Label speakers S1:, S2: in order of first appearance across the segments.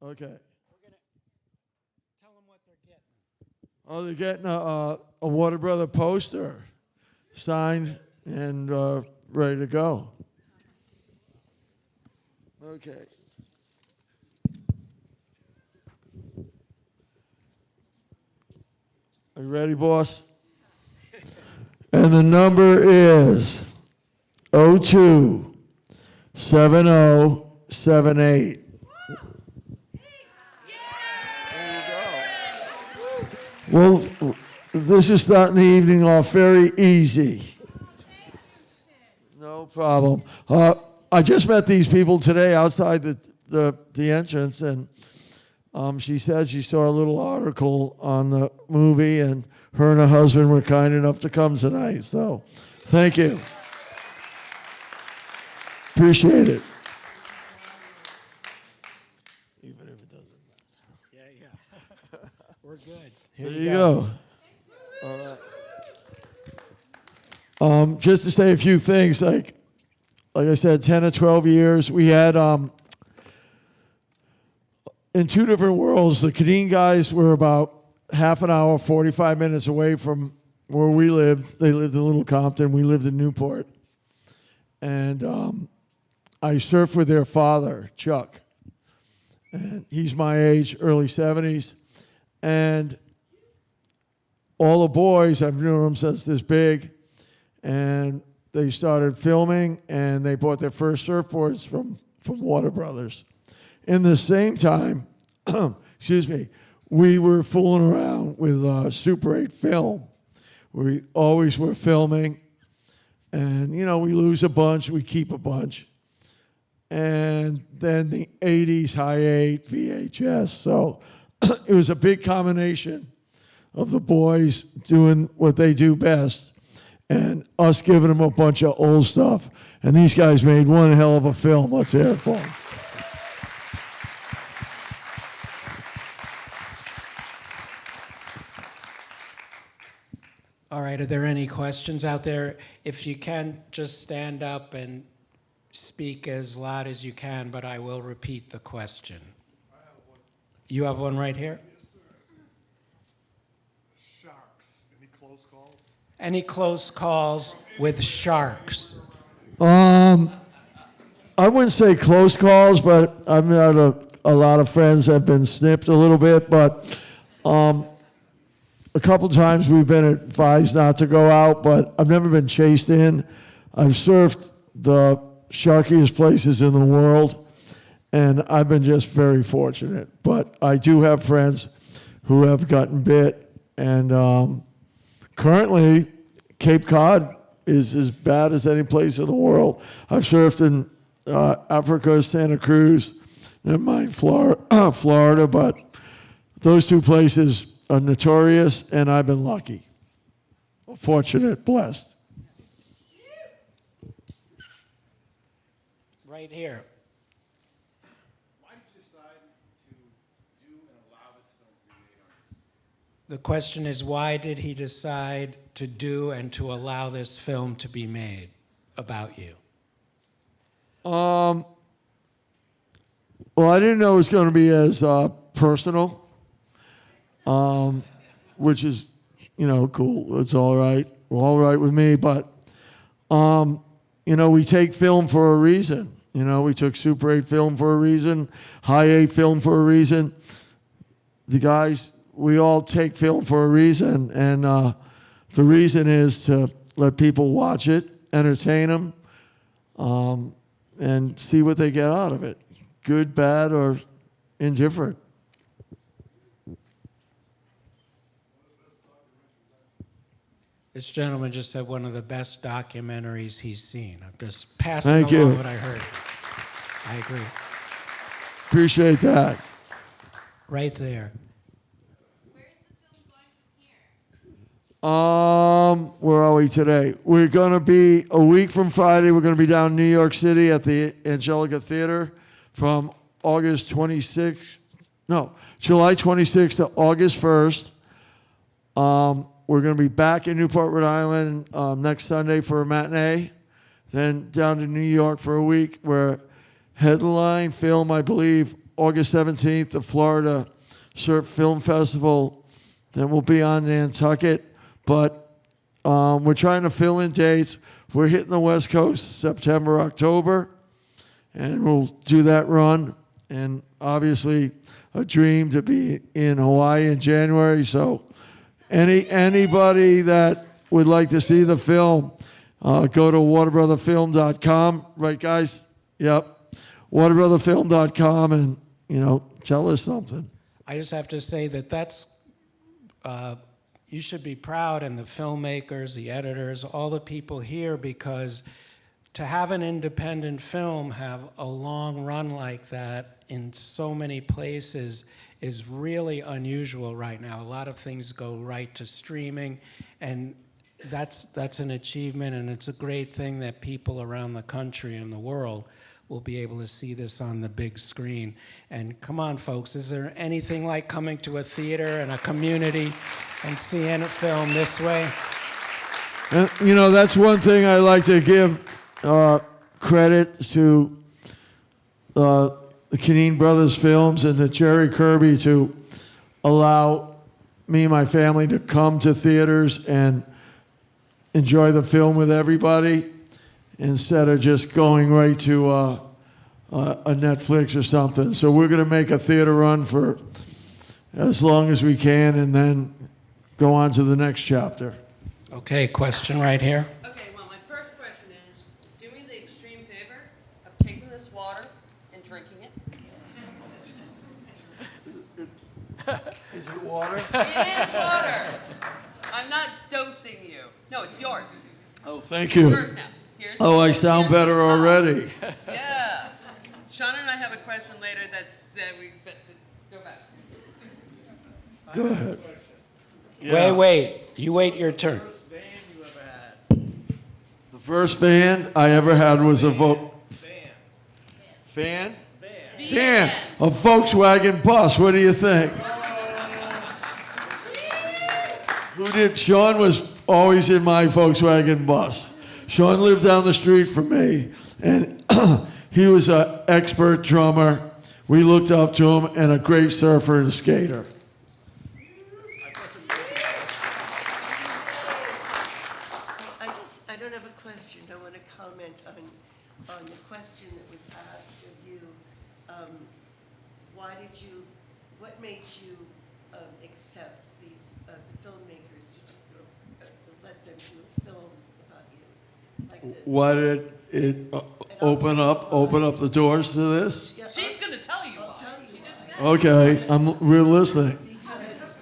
S1: Okay.
S2: We're going to tell them what they're getting.
S1: Oh, they're getting a Water Brother poster signed and ready to go. Okay. Are you ready, boss? And the number is 027078. Well, this is starting the evening off very easy. No problem. I just met these people today outside the entrance, and she said she saw a little article on the movie, and her and her husband were kind enough to come tonight. So, thank you. Appreciate it. Even if it doesn't matter.
S2: Yeah. We're good.
S1: Here you go. All right. Just to say a few things, like I said, 10 or 12 years. We had, in two different worlds, the Canadian guys were about half an hour, 45 minutes away from where we lived. They lived in Little Compton. We lived in Newport. And I surfed with their father, Chuck. And he's my age, early 70s. And all the boys, I've known them since this big, and they started filming, and they bought their first surfboards from Water Brothers. In the same time, we were fooling around with Super 8 film. We always were filming, and, we lose a bunch, we keep a bunch. And then the 80s, high 8, VHS. So it was a big combination of the boys doing what they do best and us giving them a bunch of old stuff. And these guys made one hell of a film. Let's hear it for them.
S2: All right, are there any questions out there? If you can, just stand up and speak as loud as you can, but I will repeat the question.
S3: I have one.
S2: You have one right here?
S3: Yes, sir. Sharks. Any close calls?
S2: Any close calls with sharks?
S1: I wouldn't say close calls, but I've had a lot of friends that have been snipped a little bit, but a couple times we've been advised not to go out, but I've never been chased in. I've surfed the sharkiest places in the world, and I've been just very fortunate. But I do have friends who have gotten bit, and currently Cape Cod is as bad as any place in the world. I've surfed in Africa, Santa Cruz, never mind Florida, but those two places are notorious, and I've been lucky, fortunate, blessed.
S2: Right here.
S3: Why did you decide to do and allow this film to be made on?
S2: The question is, why did he decide to do and to allow this film to be made about you?
S1: Well, I didn't know it was going to be as personal, which is, cool. It's all right. All right with me. But, we take film for a reason. We took Super 8 film for a reason, High 8 film for a reason. The guys, we all take film for a reason, and the reason is to let people watch it, entertain them, and see what they get out of it, good, bad, or indifferent.
S2: This gentleman just said one of the best documentaries he's seen. I'm just passing
S1: Thank
S2: along
S1: you.
S2: what I heard. I agree.
S1: Appreciate that.
S2: Right there.
S4: Where's the film going from here?
S1: Where are we today? We're going to be, a week from Friday, we're going to be down in New York City at the Angelica Theater from July 26th to August 1st. We're going to be back in Newport, Rhode Island next Sunday for a matinee, then down to New York for a week, where headline film, I believe, August 17th, the Florida Surf Film Festival. Then we'll be on Nantucket. But we're trying to fill in dates. We're hitting the West Coast September, October, and we'll do that run. And obviously, a dream to be in Hawaii in January. So anybody that would like to see the film, go to waterbrotherfilm.com. Right, guys? Yep. waterbrotherfilm.com and, tell us something.
S2: I just have to say that's, you should be proud, and the filmmakers, the editors, all the people here, because to have an independent film have a long run like that in so many places is really unusual right now. A lot of things go right to streaming, and that's an achievement, and it's a great thing that people around the country and the world will be able to see this on the big screen. And come on, folks, is there anything like coming to a theater and a community and seeing a film this way?
S1: And, that's one thing I like to give credit to the Canine Brothers Films and to Jerry Kirby to allow me and my family to come to theaters and enjoy the film with everybody instead of just going right to a Netflix or something. So we're going to make a theater run for as long as we can and then go on to the next chapter.
S2: Okay, question right here.
S5: Okay, well, my first question is, do me the extreme favor of taking this water and drinking it.
S1: Is it water?
S5: It is water. I'm not dosing you. No, it's yours.
S1: Oh, thank you.
S5: Yours now. Here's
S1: Oh, I sound
S5: here's
S1: better
S5: the top.
S1: already.
S5: Yeah. Sean and I have a question later that's we but go back.
S1: Go ahead.
S2: Wait. You wait your turn.
S3: First band you ever had?
S1: The first band I ever had was a fan?
S5: Band.
S1: A Volkswagen bus. What do you think? Who did? Sean was always in my Volkswagen bus. Sean lived down the street from me, and he was an expert drummer. We looked up to him, and a great surfer and skater.
S6: I don't have a question. I want to comment on the question that was asked of you. What made you accept these, the filmmakers to let them do a film about you like this?
S1: Why did it open up the doors to this?
S6: Yeah,
S5: She's going to tell you
S6: I'll
S5: why.
S6: tell you
S5: She just
S6: why.
S5: said.
S1: We're listening.
S6: Because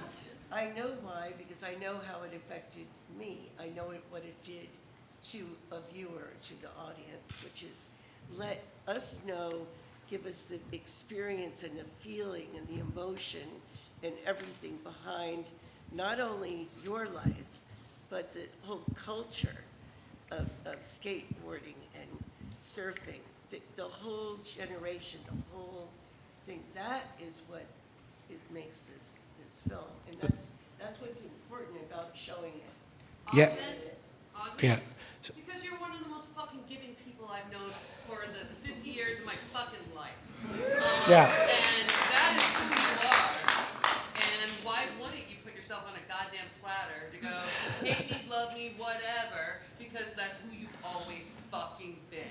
S6: I know why, because I know how it affected me. I know what it did to a viewer, to the audience, which is let us know, give us the experience and the feeling and the emotion and everything behind not only your life, but the whole culture of skateboarding and surfing, the whole generation, the whole thing. That is what it makes this film, and that's what's important about showing it.
S2: Yeah.
S5: Augment.
S2: Yeah.
S5: Because you're one of the most fucking giving people I've known for the 50 years of my fucking life.
S2: Yeah.
S5: And that is who you are. And why wouldn't you put yourself on a goddamn platter to go, hate me, love me, whatever, because that's who you've always fucking been.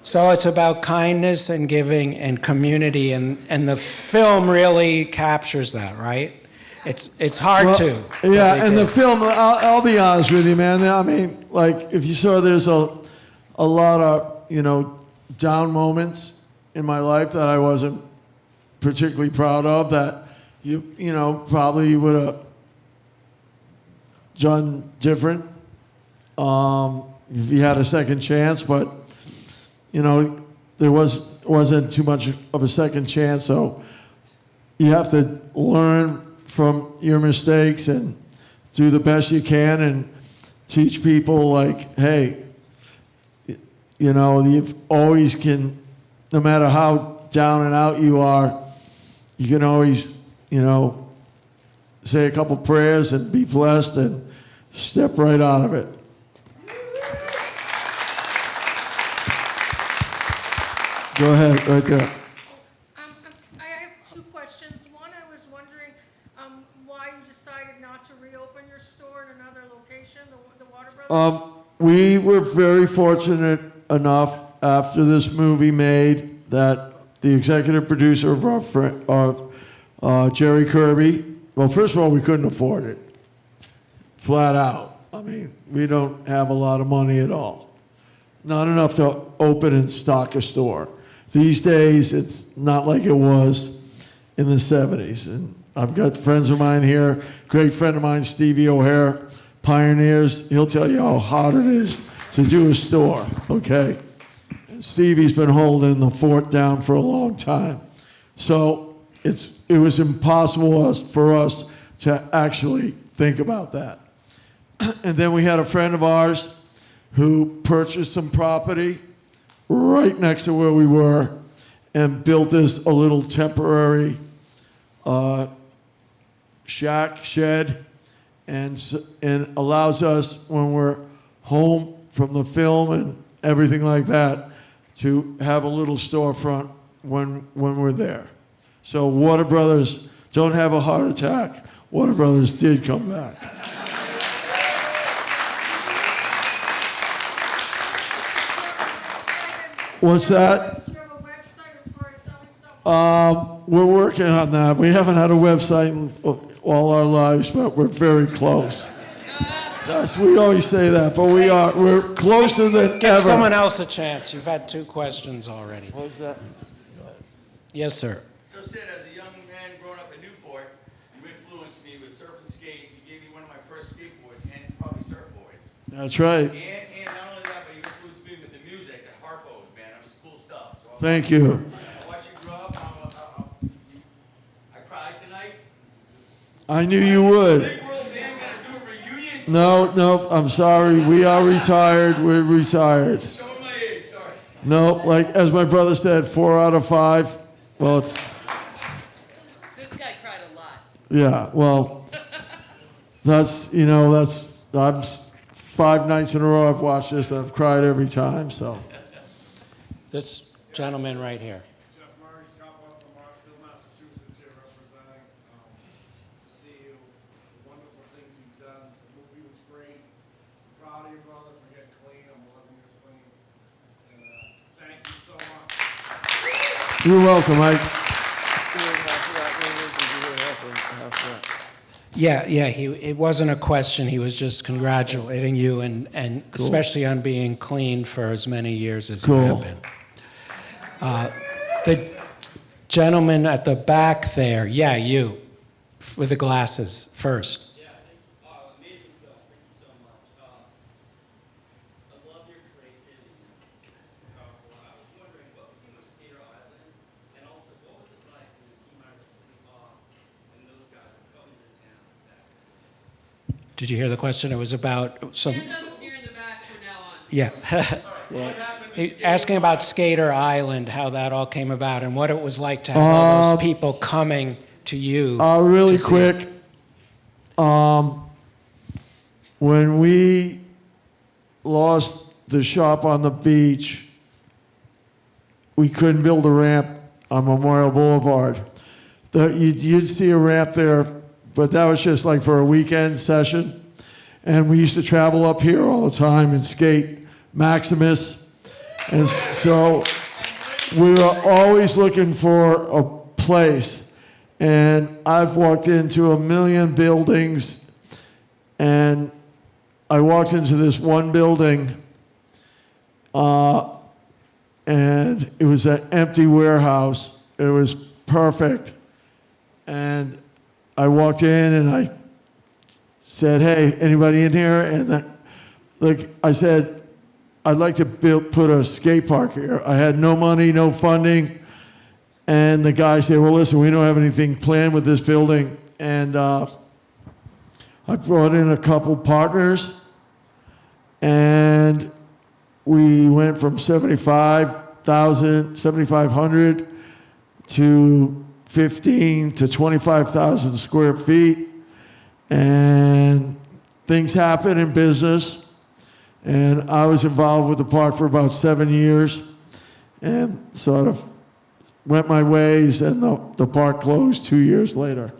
S2: So it's about kindness and giving and community, and the film really captures that, right? It's hard
S1: Well,
S2: to. but
S1: Yeah,
S2: they
S1: and the
S2: did.
S1: film, I'll be honest with you, man. I mean, like, if you saw, there's a lot of, down moments in my life that I wasn't particularly proud of, that probably would have done different if you had a second chance. But, there wasn't too much of a second chance, so you have to learn from your mistakes and do the best you can and teach people, like, hey, you always can, no matter how down and out you are, you can always, say a couple prayers and be blessed and step right out of it.
S7: Go ahead, right there.
S4: I'm
S1: We were very fortunate enough after this movie made that the executive producer of our friend, Jerry Kirby, well, first of all, we couldn't afford it. Flat out. I mean, we don't have a lot of money at all. Not enough to open and stock a store. These days, it's not like it was in the 70s. And I've got friends of mine here, great friend of mine, Stevie O'Hare, Pioneers. He'll tell you how hard it is to do a store, okay? And Stevie's been holding the fort down for a long time. So it was impossible for us to actually think about that. And then we had a friend of ours who purchased some property right next to where we were and built us a little temporary shed, and allows us, when we're home from the film and everything like that, to have a little storefront when we're there. So Warner Brothers don't have a heart attack. Warner Brothers did come back. What's that?
S4: Do you have a website as far as selling stuff?
S1: We're working on that. We haven't had a website in all our lives, but we're very close. We always say that, but we're closer than
S2: Give
S1: ever.
S2: someone else a chance. You've had 2 questions already.
S1: What was that?
S2: Yes, sir.
S3: So Sid, as a young man growing up in Newport, you influenced me with surf and skate. You gave me one of my first skateboards and probably surfboards.
S1: That's right.
S3: And not only that, but you influenced me with the music, the harpos, man. It was cool stuff. So
S1: Thank you.
S3: I watched you grow up. I cried tonight.
S1: I knew you would.
S3: Big world, man. We gotta do a reunion.
S1: No, I'm sorry. We are retired. We're retired.
S3: Showing my age, sorry.
S1: No, like as my brother said, 4 out of 5. Well, it's,
S5: This guy cried a lot.
S1: yeah, well, I'm 5 nights in a row I've watched this and I've cried every time, so.
S2: This gentleman right here.
S3: Jeff Murray, Scottsboro from Marshfield, Massachusetts, here representing to see you, the wonderful things you've done. The movie was great. I'm proud of your brother for getting clean. I'm 11 years clean. And thank you so much.
S1: You're welcome, Mike.
S2: Yeah, it wasn't a question. He was just congratulating you and especially on being clean for as many years as you have been. The gentleman at the back there, yeah, you, with the glasses first.
S7: Yeah, amazing film. Thank you so much. I love your creativity. It's powerful. I was wondering, what became of Skater Island, and also what was it like when the team members and those guys were coming to town back then?
S2: Did you hear the question? It was about some.
S5: Stand up here in the back from now on.
S2: Yeah. Asking about Skater Island, how that all came about, and what it was like to have all those people coming to you.
S1: Really
S2: to see
S1: quick, when we lost the shop on the beach, we couldn't build a ramp on Memorial Boulevard. You'd see a ramp there, but that was just like for a weekend session. And we used to travel up here all the time and skate Maximus. And so we were always looking for a place. And I've walked into a million buildings, and I walked into this one building, and it was an empty warehouse. It was perfect. And I walked in and I said, "Hey, anybody in here?" And I said, "I'd like to put a skate park here." I had no money, no funding. And the guy said, "Well, listen, we don't have anything planned with this building." And I brought in a couple partners, and we went from 7,500 to 15 to 25,000 square feet. And things happen in business. And I was involved with the park for about 7 years and sort of went my ways, and the park closed 2 years later.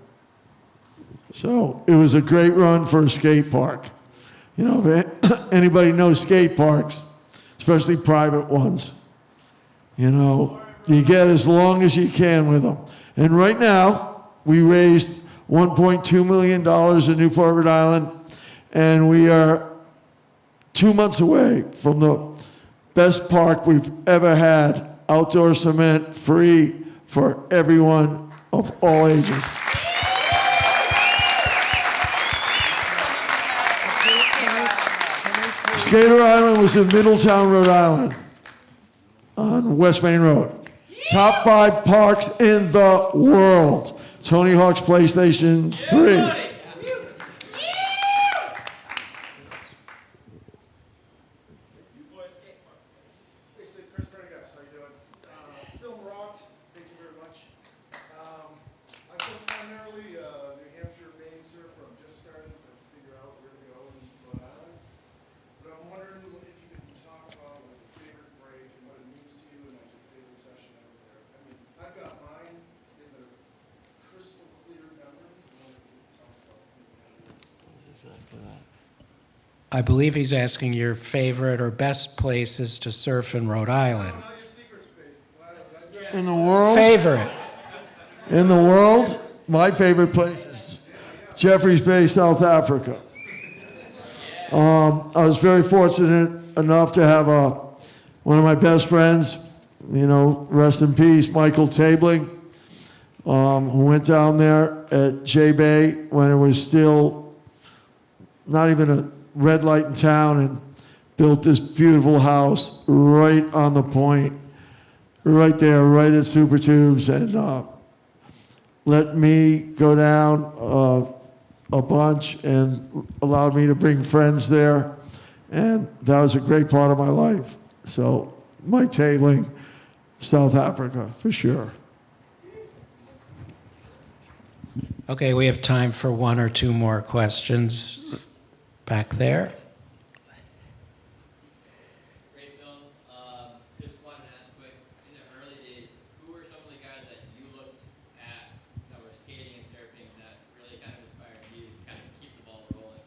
S1: So it was a great run for a skate park. You know, if anybody knows skate parks, especially private ones, you know, you get as long as you can with them. And right now, we raised $1.2 million in Newport, Rhode Island, and we are 2 months away from the best park we've ever had, outdoor cement, free for everyone of all ages. Skater Island was in Middletown, Rhode Island, on West Main Road. Top 5 parks in the world. Tony Hawk's PlayStation 3.
S3: Hey, Sid, Chris Prendergast, how you doing? Film rocked, thank you very much. I've been primarily New Hampshire, Maine surfer. I'm just starting to figure out where to go in Rhode Island. But I'm wondering if you could talk about like your favorite break and what it means to you and like your favorite session over there. I mean, I've got mine in the crystal clear memories, and then you can tell us about
S2: I believe he's asking your favorite or best places to surf in Rhode Island.
S3: not your secret space.
S1: In the world?
S2: Favorite.
S1: In the world, my favorite place is Jeffreys Bay, South Africa. I was very fortunate enough to have one of my best friends, you know, rest in peace, Michael Tabling, who went down there at J Bay when it was still not even a red light in town, and built this beautiful house right on the point, right there, right at Super Tubes, and let me go down a bunch and allowed me to bring friends there. And that was a great part of my life. So Mike Tabling, South Africa, for sure.
S2: Okay, we have time for 1 or 2 more questions. Back there.
S8: Great film. Just wanted to ask quick, in the early days, who were some of the guys that you looked at that were skating and surfing that really kind of inspired you to kind of keep the ball rolling?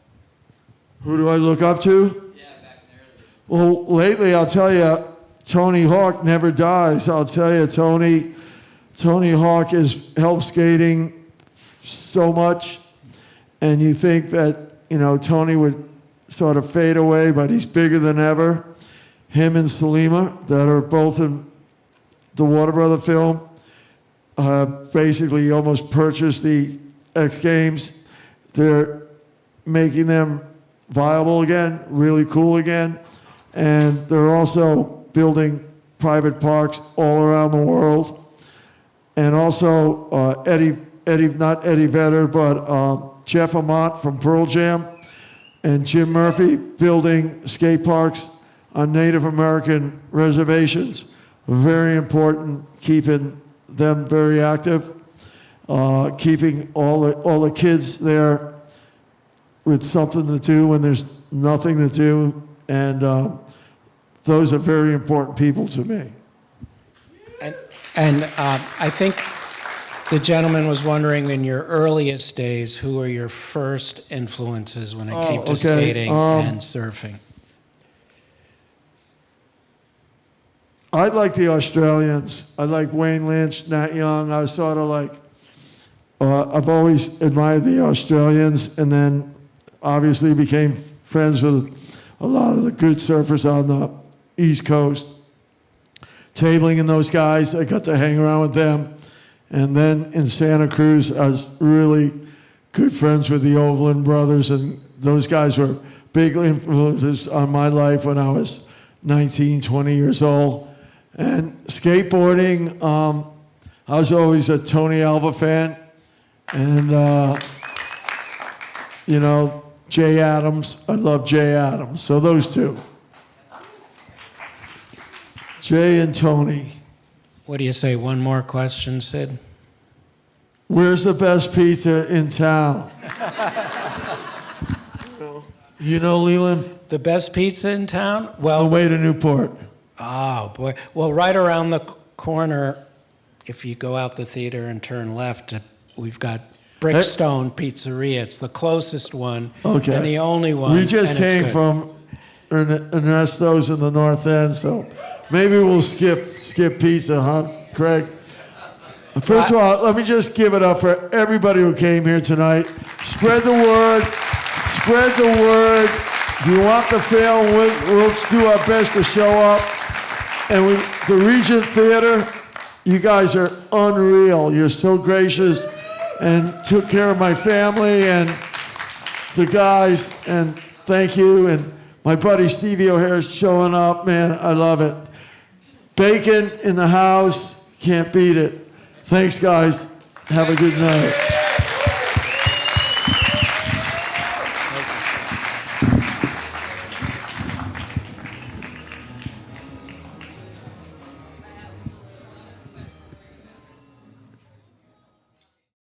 S1: Who do I look up to?
S8: Yeah, back in the early days.
S1: Well, lately, I'll tell you, Tony Hawk never dies. I'll tell you, Tony Hawk is helped skating so much, and you think that, you know, Tony would sort of fade away, but he's bigger than ever. Him and Selima, that are both in the Water Brother film, basically almost purchased the X Games. They're making them viable again, really cool again. And they're also building private parks all around the world. And also not Eddie Vedder, but Jeff Amott from Pearl Jam and Jim Murphy building skate parks on Native American reservations. Very important, keeping them very active, keeping all the kids there with something to do when there's nothing to do, and those are very important people to me.
S2: And I think the gentleman was wondering, in your earliest days, who were your first influences when it came to skating and surfing?
S1: I like the Australians. I like Wayne Lynch, Nat Young. I was sort of like, I've always admired the Australians, and then obviously became friends with a lot of the good surfers on the East Coast. Tabling and those guys, I got to hang around with them. And then in Santa Cruz, I was really good friends with the Overland brothers, and those guys were big influences on my life when I was 19, 20 years old. And skateboarding, I was always a Tony Alva fan, and you know, Jay Adams, I love Jay Adams, so those two. Jay and Tony.
S2: What do you say, 1 more question, Sid?
S1: Where's the best pizza in town? You know, Leland?
S2: The best pizza in town?
S1: On the
S2: Well,
S1: way to Newport.
S2: oh boy. Well, right around the corner, if you go out the theater and turn left, we've got Brickstone Pizzeria. It's the closest one
S1: Okay.
S2: and the only one.
S1: We just
S2: and it's
S1: came
S2: good.
S1: from Ernesto's in the North End, so maybe we'll skip pizza, huh, Craig? First of all, let me just give it up for everybody who came here tonight. Spread the word. Spread the word. If you want the film, we'll do our best to show up. And the Regent Theater, you guys are unreal. You're so gracious and took care of my family and the guys, and thank you. And my buddy Stevie O'Hare's showing up, man, I love it. Bacon in the house, can't beat it. Thanks, guys. Have a good night.